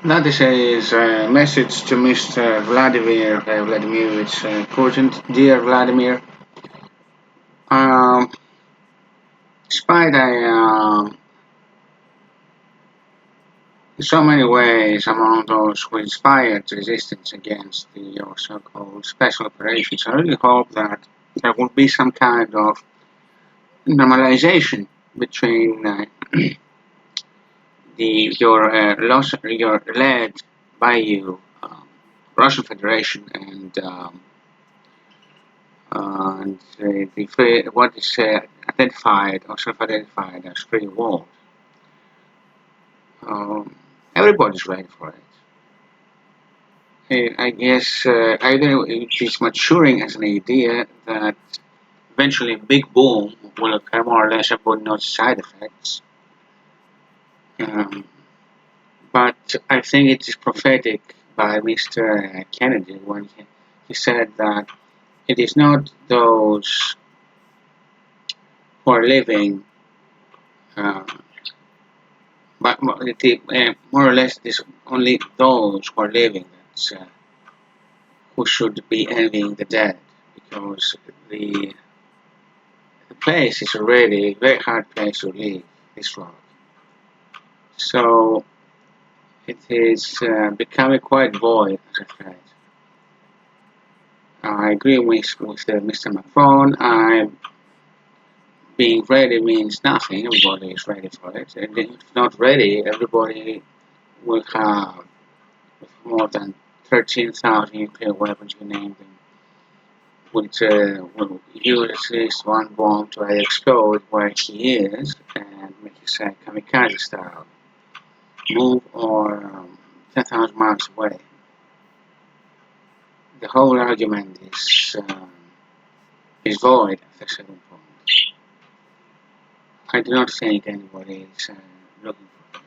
That is a message to Mr. Vladimir Vladimirovich Putin. Dear Vladimir, um, despite in so many ways among those who inspired resistance against your so-called special operations, I really hope that there will be some kind of normalization between your led by you Russian Federation and the free, what is identified or self-identified as free world. Um, Everybody's ready for it. I guess either it is maturing as an idea that eventually a big boom will occur more or less upon no side effects. Um, but I think it is prophetic by Mr. Kennedy when he said that it is not those who are living, uh, but more or less it is only those who are living that's, who should be envying the dead because the the place is already a very hard place to live, this rock. So it is becoming quite void as a threat. I agree with Mr. Macron. Being ready means nothing. Everybody is ready for it. And if not ready, everybody will have more than 13,000 nuclear weapons, you name them, which will use at least one bomb to explode where he is and make his kamikaze style move or 10,000 miles away. The whole argument is void at a certain point. I do not think anybody is looking for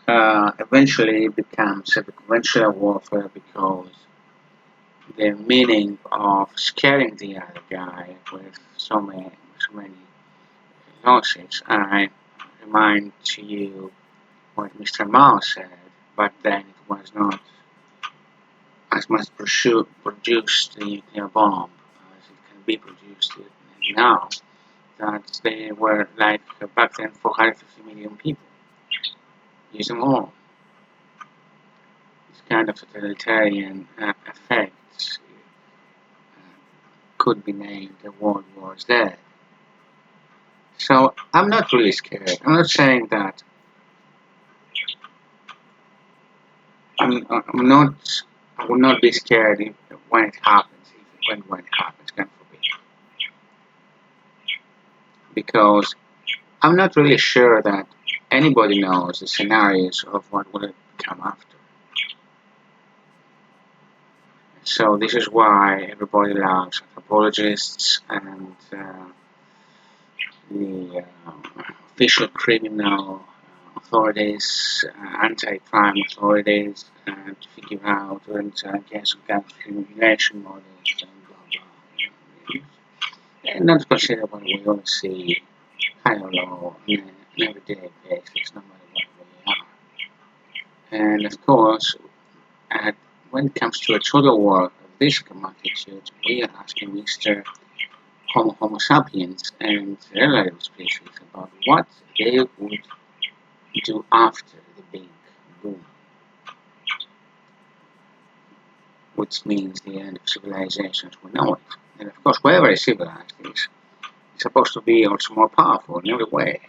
this. Eventually, it becomes a conventional warfare because the meaning of scaring the other guy with so many losses. I remind to you what Mr. Mao said, but then it was not as much produced the nuclear bomb as it can be produced now. That they were like back then 450 million people. Use them all. This kind of totalitarian effects could be named the World Wars there. So I'm not really scared. I'm not saying that I'm not. I will not be scared when it happens. When it happens, God forbid, because I'm not really sure that anybody knows the scenarios of what will come after. So this is why everybody loves anthropologists and the official criminal authorities, anti-crime authorities, to figure out and get some kind of simulation models and blah blah. And not consider what we all see high or low on an everyday basis, no matter what we are. And of course, at, when it comes to a total war of this magnitude, we are asking Mr. Homo sapiens and relative species about what they would do after the big boom, which means the end of civilization as we know it. And of course, whoever is civilized is supposed to be also more powerful in every way.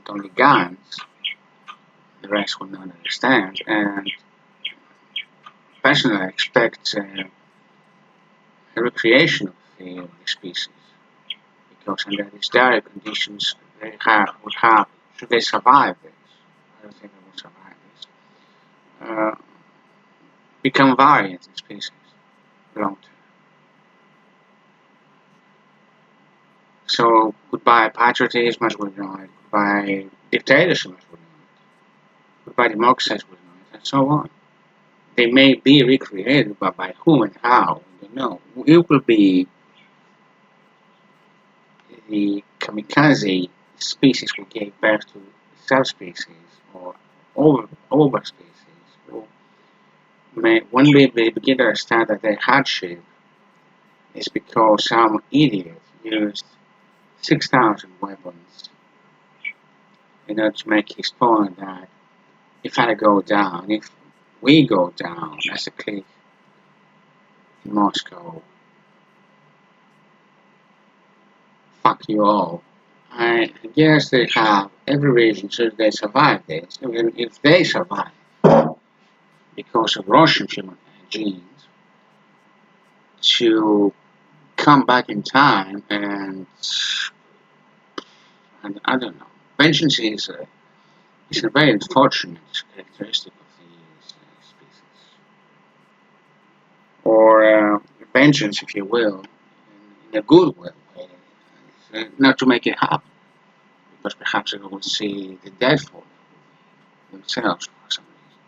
Not only guns, the rest will not understand. And personally, I expect a recreation of the species because under these dire conditions, would have, should they survive this, I don't think they will survive this, uh, become variant in species long term. So goodbye patriotism as we know it, goodbye dictatorship as we know it, goodbye democracy as we know it, and so on. They may be recreated, but by whom and how, we don't know. It will be the kamikaze species who gave birth to subspecies or over species, when we begin to understand that their hardship is because some idiot used 6,000 weapons in order to make his point that if I go down, if we go down as a clique in Moscow, fuck you all. I guess they have every reason should they survive this. Even if they survive because of Russian human genes, to come back in time and I don't know. Vengeance is a very unfortunate characteristic of these species. Or vengeance, if you will, in a good way, not to make it happen, because perhaps they will see the dead for themselves for some reason.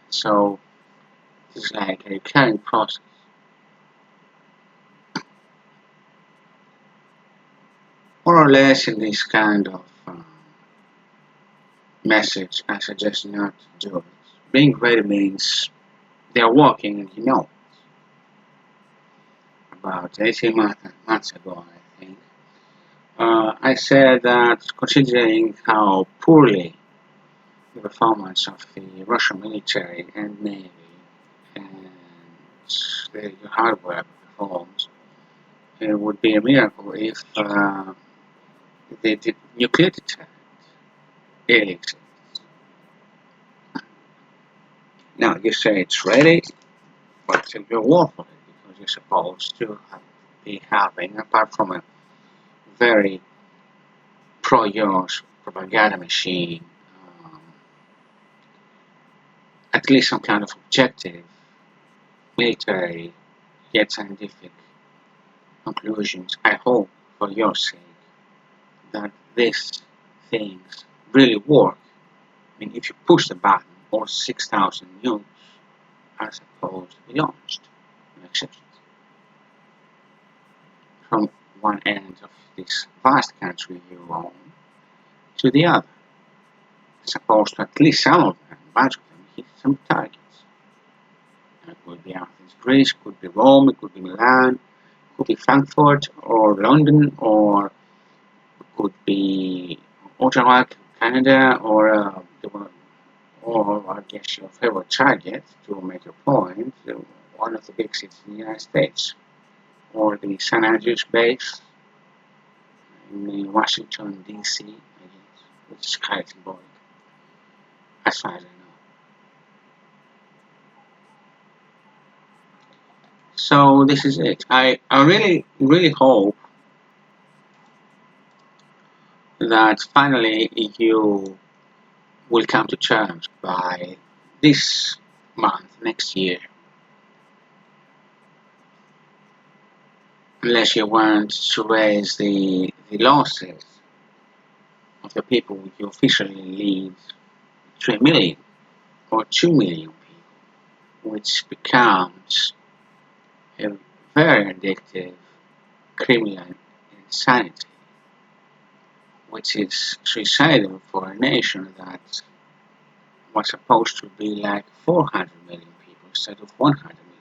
So it's like a recurring process. More or less in this kind of message, I suggest not to do it. Being ready means they're walking, and you know, about 18 months ago, I think. I said that considering how poorly the performance of the Russian military and navy and the hardware performs, it would be a miracle if the nuclear deterrent really exists. Now you say it's ready, but it's a war for it because you're supposed to be having, apart from a very pro-yours propaganda machine, um, at least some kind of objective military yet scientific conclusions. I hope, for your sake, that these things really work. I mean, if you push the button, all 6,000 nukes are supposed to be launched, no exceptions, from one end of this vast country you own to the other. Supposed to at least some of them, a bunch of them, hit some targets. It could be Athens, Greece, could be Rome, it could be Milan, could be Frankfurt or London, or could be Ottawa, Canada, or I guess your favorite target to make a point, one of the big cities in the United States, or the San Andreas base in Washington, D.C., I guess, which is kind of symbolic, as far as I know. So this is it. I really, really hope that finally you will come to terms by this month, next year, unless you want to raise the losses of the people you officially lead to 1 million or 2 million people, which becomes a very addictive criminal insanity, which is suicidal for a nation that was supposed to be like 400 million people instead of 100 million people.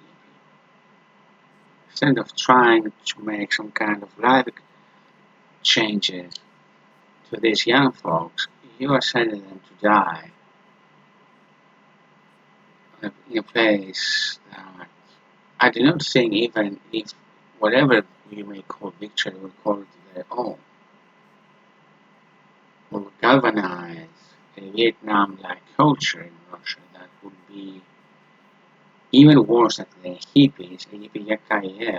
Instead of trying to make some kind of life changes to these young folks, you are sending them to die in a place that I do not think, even if whatever you may call victory will call it their own, will galvanize a Vietnam-like culture in Russia that would be even worse than the hippies, the yippee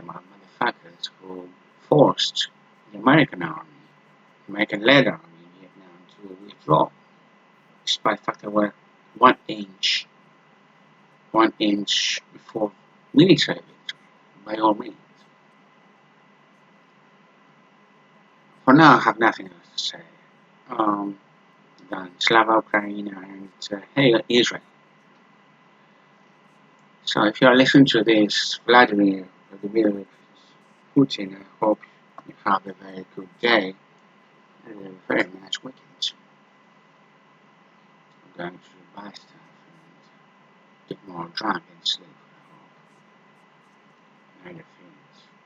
motherfuckers who forced the American army, American-led army in Vietnam to withdraw, despite the fact they were 1 inch, 1 inch before military victory, by all means. For now, I have nothing else to say than Slava Ukraina and Hail Israel. So if you are listening to this, Vladimir Putin, I hope you have a very good day and a very nice weekend. going to buy stuff and get more drunk and sleep, I hope. And other things.